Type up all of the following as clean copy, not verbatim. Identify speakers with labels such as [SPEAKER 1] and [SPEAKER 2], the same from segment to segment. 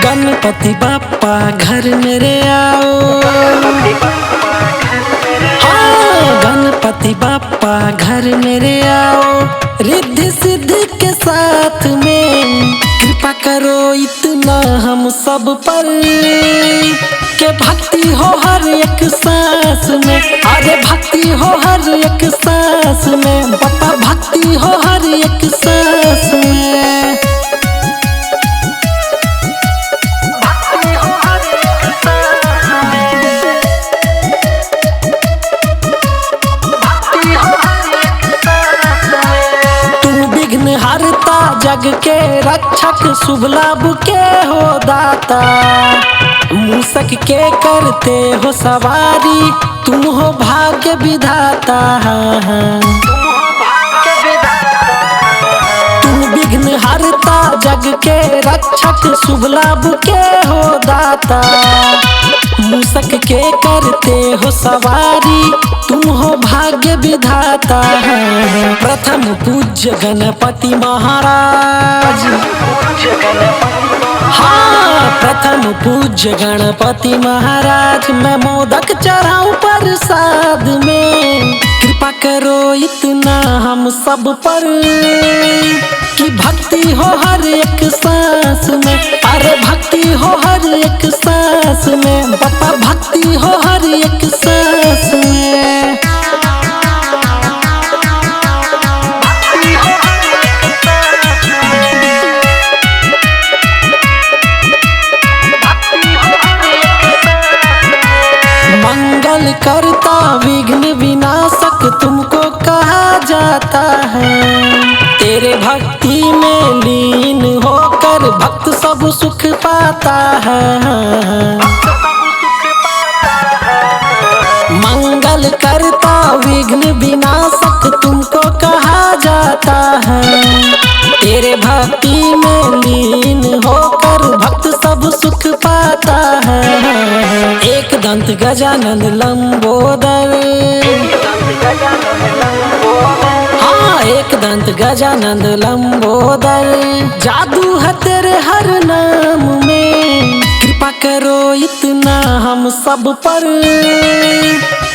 [SPEAKER 1] गणपति बाप्पा घर मेरे आओ, हाँ गणपति बाप्पा घर मेरे आओ, रिद्धि सिद्धि के साथ में कृपा करो इतना हम सब पर, के भक्ति हो हर एक सांस में, अरे भक्ति हो हर एक सांस में, बाप्पा भक्ति हो हर एक सांस में। हरता जग के रक्षक, शुभ लाभ के हो दाता, मूसक के करते हो सवारी, तुम हो भाग्य विधाता। तुम विघ्न हरता जग के रक्षक, शुभ लाभ के हो दाता, मूसक के करते हो सवारी, तुम हो भाग्य विधाता। प्रथम पूज्य गणपति महाराज, हाँ प्रथम पूज्य गणपति महाराज, मैं मोदक चढ़ाऊं प्रसाद में, कृपा करो इतना हम सब पर, कि भक्ति हो हर एक सांस में, अरे भक्ति हो हर एक सांस में, बाप्पा भक्ति हो हर एक सांस में। मंगल करता विघ्न विनाशक तुमको कहा जाता है, तेरे भक्ति में लीन होकर भक्त सब सुख पाता है। मंगल करता विघ्न विनाशक तुमको कहा जाता है, तेरे भक्ति में लीन होकर भक्त सब सुख पाता है। एक दंत गजानन लंबोदर, हाँ एक दंत गजानन लंबोदर, जादू है तेरे हर नाम में, कृपा करो इतना हम सब पर,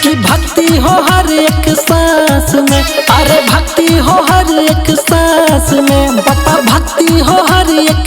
[SPEAKER 1] कि भक्ति हो हर एक सांस में, अरे भक्ति हो हर एक सांस में, बाप्पा भक्ति हो हर एक